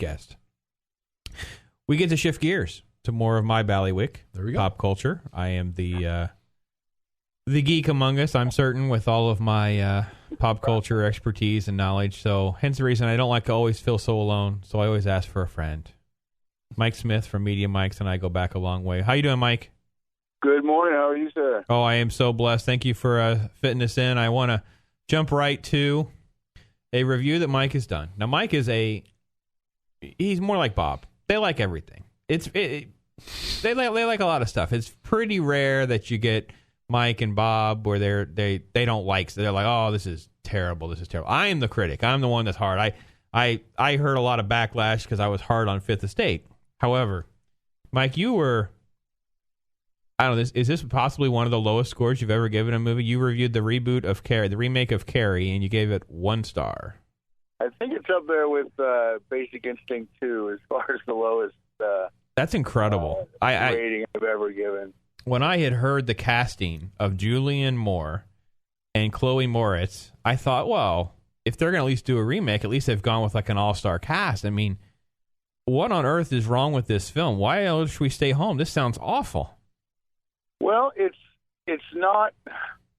guest. We get to shift gears to more of my ballywick. There we go. Pop culture. I am the geek among us, I'm certain, with all of my pop culture expertise and knowledge. So hence the reason I don't like to always feel so alone. So I always ask for a friend. Mike Smith from Media Mikes and I go back a long way. How you doing, Mike? Good morning. How are you, sir? Oh, I am so blessed. Thank you for fitting us in. I want to jump right to a review that Mike has done. Now, Mike is he's more like Bob. They like everything. They like a lot of stuff. It's pretty rare that you get Mike and Bob where they don't like. So they're like, oh, this is terrible. This is terrible. I am the critic. I'm the one that's hard. I heard a lot of backlash because I was hard on Fifth Estate. However, Mike, you were, I don't know, is this possibly one of the lowest scores you've ever given a movie? You reviewed the reboot of Carrie, the remake of Carrie, and you gave it 1 star. I think it's up there with Basic Instinct 2 as far as the lowest That's incredible. rating I've ever given. When I had heard the casting of Julianne Moore and Chloe Moritz, I thought, well, if they're going to at least do a remake, at least they've gone with like an all-star cast. I mean, what on earth is wrong with this film? Why else should we stay home? This sounds awful. Well, it's not,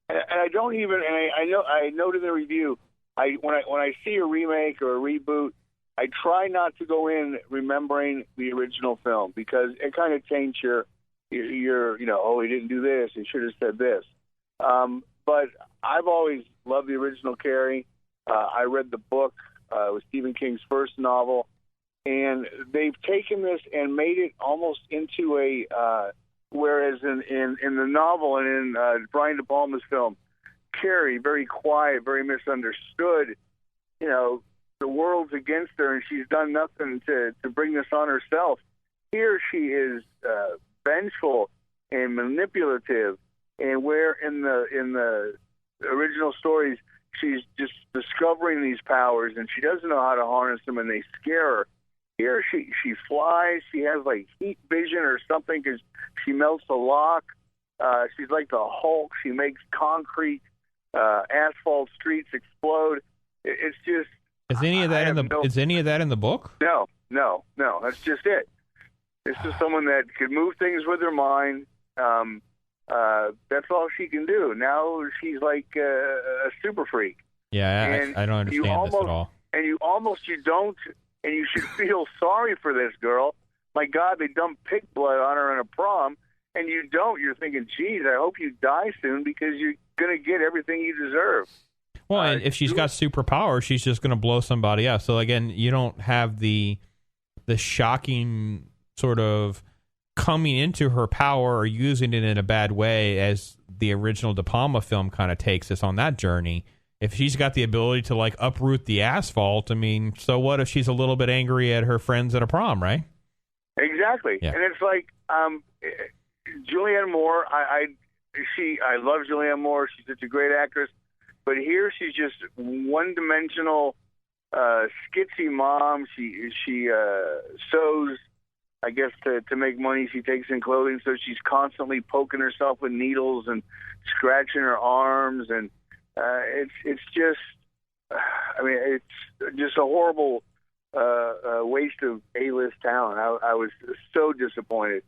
and I don't even. And I noted in the review. When I see a remake or a reboot, I try not to go in remembering the original film because it kind of taints your oh, he didn't do this, he should have said this. But I've always loved the original Carrie. I read the book. It was Stephen King's first novel. And they've taken this and made it almost into a, whereas in the novel and in Brian De Palma's film, Carrie, very quiet, very misunderstood, the world's against her and she's done nothing to bring this on herself. Here she is vengeful and manipulative, and where in the original stories she's just discovering these powers and she doesn't know how to harness them and they scare her. Here she flies. She has like heat vision or something because she melts a lock. She's like the Hulk. She makes concrete asphalt streets explode. It's just. Is any of that in the book? No. That's just it. This is someone that could move things with her mind. That's all she can do. Now she's like a super freak. Yeah, I don't understand this at all. And you don't. And you should feel sorry for this girl. My God, they dumped pig blood on her in a prom, and you don't. You're thinking, geez, I hope you die soon because you're going to get everything you deserve. Well, and if she's got superpowers, she's just going to blow somebody up. So, again, you don't have the shocking sort of coming into her power or using it in a bad way as the original De Palma film kind of takes us on that journey. If she's got the ability to, like, uproot the asphalt, I mean, so what if she's a little bit angry at her friends at a prom, right? Exactly. Yeah. And it's like Julianne Moore, I love Julianne Moore. She's such a great actress. But here she's just one-dimensional, skitsy mom. She sews, I guess, to make money. She takes in clothing, so she's constantly poking herself with needles and scratching her arms and it's just, I mean, it's just a horrible waste of A-list talent. I was so disappointed.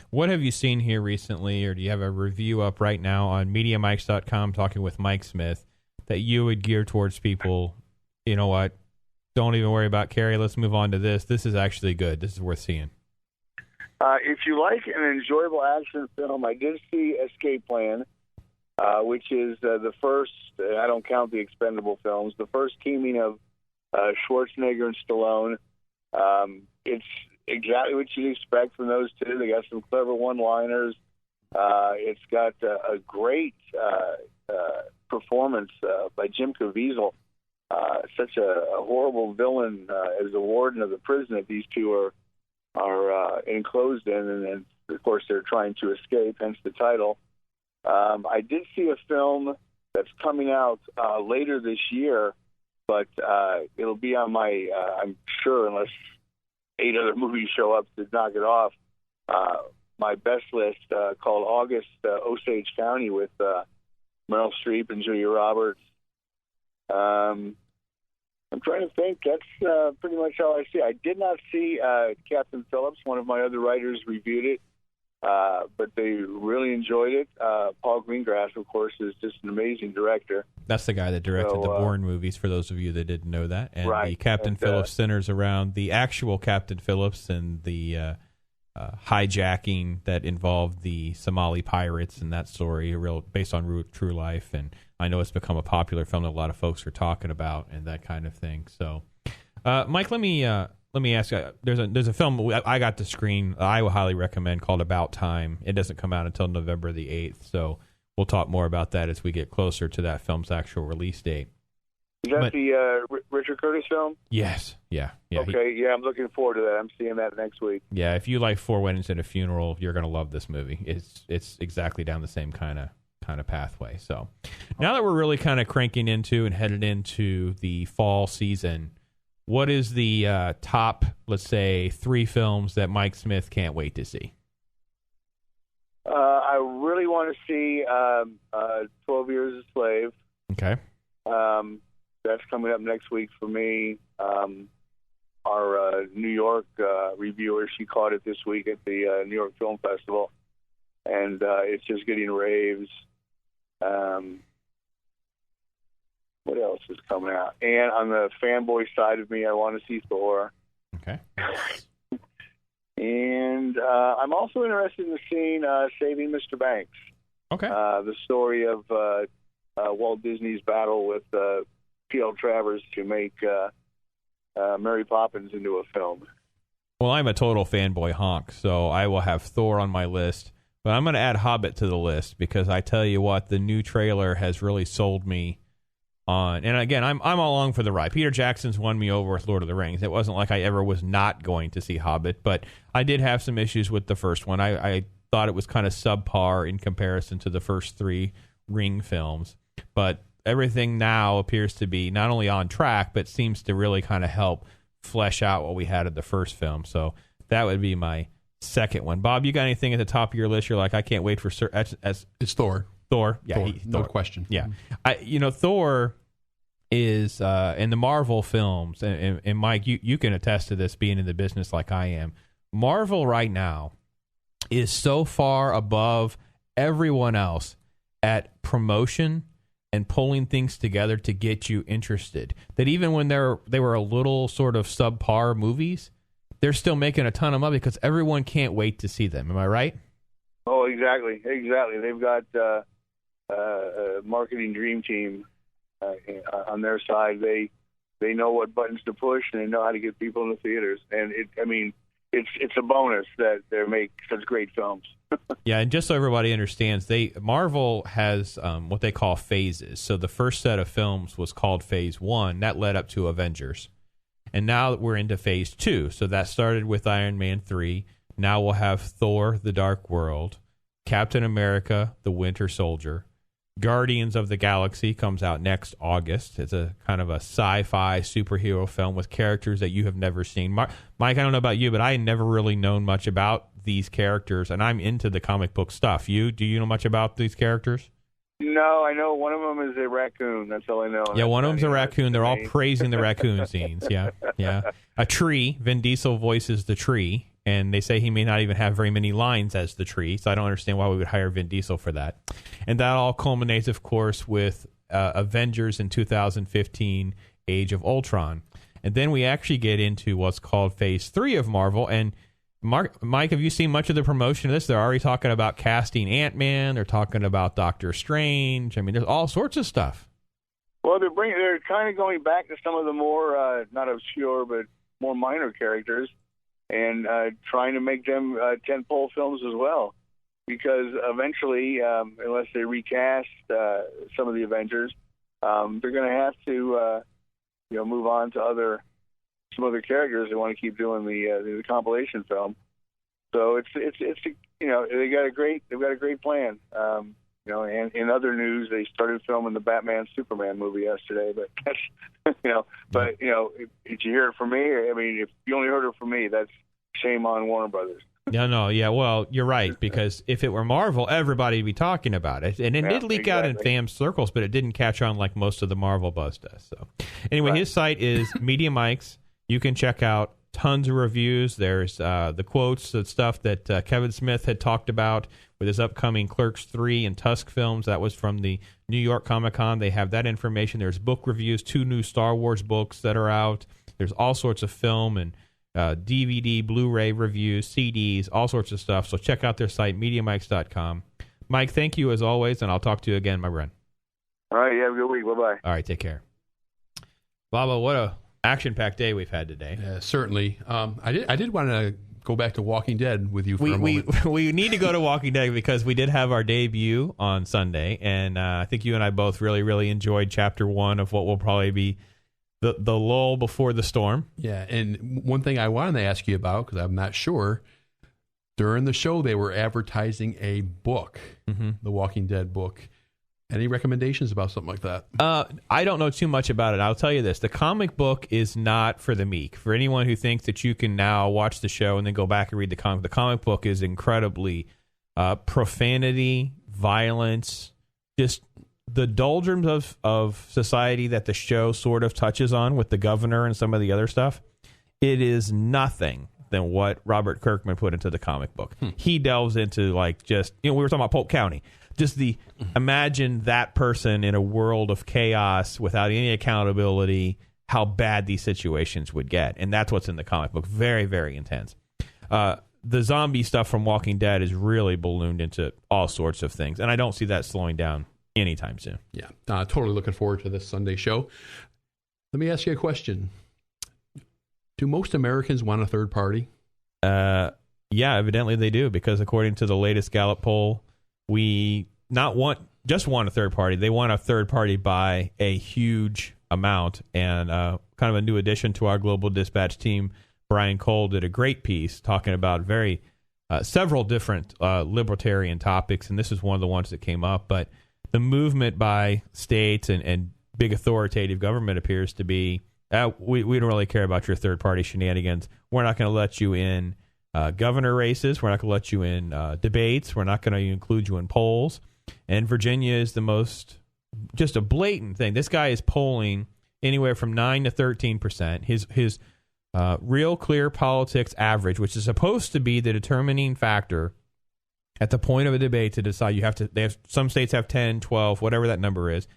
What have you seen here recently, or do you have a review up right now on MediaMikes.com talking with Mike Smith that you would gear towards people, you know what, don't even worry about Carrie, let's move on to this. This is actually good. This is worth seeing. If you like an enjoyable action film, I did see Escape Plan. Which is the first, I don't count the Expendable films, the first teaming of Schwarzenegger and Stallone. It's exactly what you'd expect from those two. They got some clever one-liners. It's got a great performance by Jim Caviezel. Such a horrible villain as the warden of the prison that these two are enclosed in, and of course they're trying to escape, hence the title. I did see a film that's coming out later this year, but it'll be on my, I'm sure, unless 8 other movies show up to knock it off, my best list called August Osage County with Meryl Streep and Julia Roberts. I'm trying to think. That's pretty much how I see it. I did not see Captain Phillips. One of my other writers reviewed it, but they really enjoyed it. Paul Greengrass, of course, is just an amazing director. That's the guy that directed the Bourne movies, for those of you that didn't know that. And right. The Captain Phillips centers around the actual Captain Phillips and the hijacking that involved the Somali pirates and that story, based on true life. And I know it's become a popular film that a lot of folks are talking about and that kind of thing. So, Mike, let me ask you. There's a film I got to screen I would highly recommend called About Time. It doesn't come out until November the 8th, so we'll talk more about that as we get closer to that film's actual release date. Is that the Richard Curtis film? Yes. Yeah. Okay, I'm looking forward to that. I'm seeing that next week. Yeah, if you like Four Weddings and a Funeral, you're going to love this movie. It's exactly down the same kind of pathway. So now that we're really kind of cranking into and headed into the fall season, what is the top, let's say, 3 films that Mike Smith can't wait to see? I really want to see 12 Years a Slave. Okay. That's coming up next week for me. Our New York reviewer, she caught it this week at the New York Film Festival, and it's just getting raves. What else is coming out? And on the fanboy side of me, I want to see Thor. Okay. And I'm also interested in seeing Saving Mr. Banks. Okay. The story of Walt Disney's battle with P.L. Travers to make Mary Poppins into a film. Well, I'm a total fanboy honk, so I will have Thor on my list. But I'm going to add Hobbit to the list because I tell you what, the new trailer has really sold me on. And again, I'm all along for the ride. Peter Jackson's won me over with Lord of the Rings. It wasn't like I ever was not going to see Hobbit, but I did have some issues with the first one. I thought it was kind of subpar in comparison to the first 3 Ring films. But everything now appears to be not only on track, but seems to really kind of help flesh out what we had at the first film. So that would be my second one. Bob, you got anything at the top of your list? You're like, I can't wait for it's Thor. Thor, yeah, Thor. No question. Yeah, Thor is in the Marvel films, and Mike, you can attest to this, being in the business like I am. Marvel right now is so far above everyone else at promotion and pulling things together to get you interested, that even when they were a little sort of subpar movies, they're still making a ton of money because everyone can't wait to see them. Am I right? Oh, exactly. They've got a marketing dream team on their side. They know what buttons to push, and they know how to get people in the theaters. And it's a bonus that they make such great films. Yeah, and just so everybody understands, Marvel has what they call phases. So the first set of films was called Phase 1. That led up to Avengers. And now we're into Phase 2. So that started with Iron Man 3. Now we'll have Thor, The Dark World, Captain America, The Winter Soldier. Guardians of the Galaxy comes out next August. It's a kind of a sci-fi superhero film with characters that you have never seen. Mike, I don't know about you, but I had never really known much about these characters, and I'm into the comic book stuff. Do you know much about these characters? No, I know one of them is a raccoon. That's all I know. Yeah, one of them's a raccoon. They're all praising the raccoon scenes. Yeah. A tree. Vin Diesel voices the tree, and they say he may not even have very many lines as the tree, so I don't understand why we would hire Vin Diesel for that. And that all culminates, of course, with Avengers in 2015, Age of Ultron. And then we actually get into what's called Phase 3 of Marvel, and Mike, have you seen much of the promotion of this? They're already talking about casting Ant-Man. They're talking about Doctor Strange. I mean, there's all sorts of stuff. Well, they're kind of going back to some of the more, not obscure, but more minor characters and trying to make them tentpole films as well. Because eventually, unless they recast some of the Avengers, they're going to have to, move on to some other characters. They want to keep doing the compilation film. So it's they've got a great plan. And in other news, they started filming the Batman Superman movie yesterday. But that's did you hear it from me? I mean, if you only heard it from me, that's shame on Warner Brothers. Yeah, well, you're right, because if it were Marvel, everybody would be talking about it. And it did leak out in fan circles, but it didn't catch on like most of the Marvel buzz does. So anyway, his site is Media Mike's. You can check out tons of reviews. There's the quotes, the stuff that Kevin Smith had talked about with his upcoming Clerks 3 and Tusk films. That was from the New York Comic-Con. They have that information. There's book reviews, 2 new Star Wars books that are out. There's all sorts of film and DVD, Blu-ray reviews, CDs, all sorts of stuff. So check out their site, MediaMikes.com. Mike, thank you as always, and I'll talk to you again, my friend. All right, you have a good week. Bye-bye. All right, take care. Baba, what a action-packed day we've had today. Certainly. I did want to go back to Walking Dead with you for a moment. We need to go to Walking Dead because we did have our debut on Sunday, and I think you and I both really, really enjoyed Chapter 1 of what will probably be the lull before the storm. Yeah, and one thing I wanted to ask you about, because I'm not sure, during the show they were advertising a book, the Walking Dead book. Any recommendations about something like that? I don't know too much about it. I'll tell you this. The comic book is not for the meek. For anyone who thinks that you can now watch the show and then go back and read the comic book is incredibly profanity, violence, just the doldrums of society that the show sort of touches on with the governor and some of the other stuff. It is nothing than what Robert Kirkman put into the comic book. He delves into like just, we were talking about Polk County. Just imagine that person in a world of chaos without any accountability, how bad these situations would get. And that's what's in the comic book. Very, very intense. The zombie stuff from Walking Dead is really ballooned into all sorts of things. And I don't see that slowing down anytime soon. Yeah, totally looking forward to this Sunday show. Let me ask you a question. Do most Americans want a third party? Yeah, evidently they do, because according to the latest Gallup poll, we not want a third party. They want a third party by a huge amount. And kind of a new addition to our Global Dispatch team, Brian Cole, did a great piece talking about several different libertarian topics. And this is one of the ones that came up. But the movement by states and big authoritative government appears to be, we don't really care about your third party shenanigans. We're not going to let you in governor races. We're not going to let you in debates. We're not going to include you in polls. And Virginia is the most, just a blatant thing. This guy is polling anywhere from 9 to 13%. His Real Clear Politics average, which is supposed to be the determining factor at the point of a debate to decide, some states have 10, 12, whatever that number is.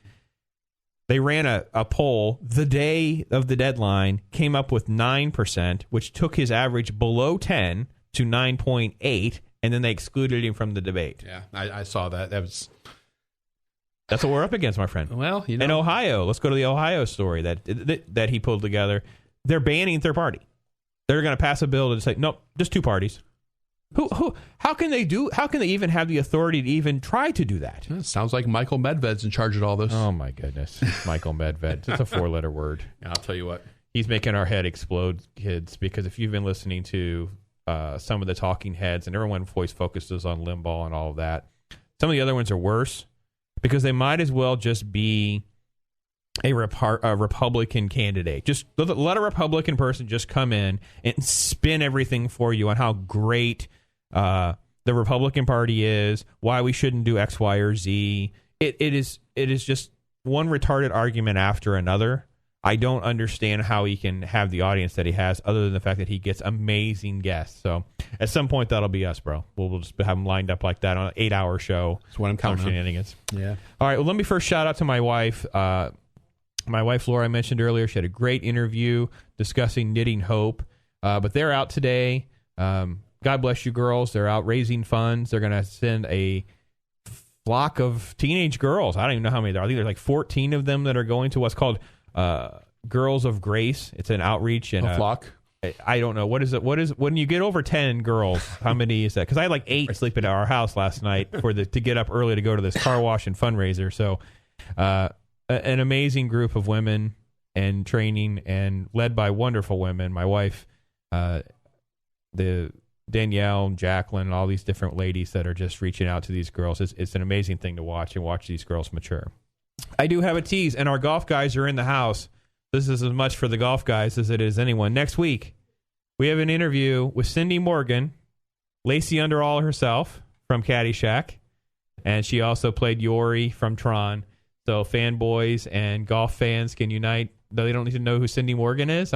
They ran a poll the day of the deadline, came up with 9%, which took his average below 10 to 9.8, and then they excluded him from the debate. Yeah, I saw that. That's what we're up against, my friend. Well, in Ohio, let's go to the Ohio story that he pulled together. They're banning third party. They're going to pass a bill to say, nope, just 2 parties. How can they even have the authority to even try to do that? It sounds like Michael Medved's in charge of all this. Oh my goodness. Michael Medved. It's a 4-letter word. Yeah, I'll tell you what. He's making our head explode, kids, because if you've been listening to some of the talking heads, and everyone voice focuses on Limbaugh and all of that, some of the other ones are worse because they might as well just be a Republican candidate. Just let a Republican person just come in and spin everything for you on how great the Republican Party is, why we shouldn't do X, Y, or Z. It is just one retarded argument after another. I don't understand how he can have the audience that he has, other than the fact that he gets amazing guests. So at some point, that'll be us, bro. We'll just have him lined up like that on an 8-hour show. That's what I'm counting on. Yeah. All right. Well, let me first shout out to my wife. My wife, Laura, I mentioned earlier, she had a great interview discussing Knitting Hope. But they're out today. God bless you, girls. They're out raising funds. They're going to send a flock of teenage girls. I don't even know how many there are. I think there's like 14 of them that are going to what's called Girls of Grace. It's an outreach. And a flock? I don't know. What is it? What is when you get over 10 girls, how many is that? Because I had like 8 sleeping at our house last night to get up early to go to this car wash and fundraiser. So an amazing group of women and training and led by wonderful women. My wife, the Danielle and Jacqueline and all these different ladies that are just reaching out to these girls. It's an amazing thing to watch these girls mature. I do have a tease, and our golf guys are in the house. This is as much for the golf guys as it is anyone. Next week, we have an interview with Cindy Morgan Lacey Underall herself from Caddyshack, and she also played Yori from Tron. So fanboys and golf fans can unite. Though they don't need to know who Cindy Morgan is.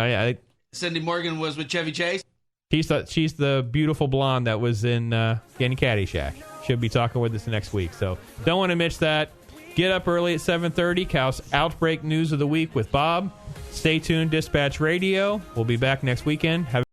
Cindy Morgan was with Chevy Chase. She's the beautiful blonde that was in Caddyshack. She'll be talking with us next week. So don't want to miss that. Get up early at 7:30. Cal's Outbreak News of the Week with Bob. Stay tuned, Dispatch Radio. We'll be back next weekend. Have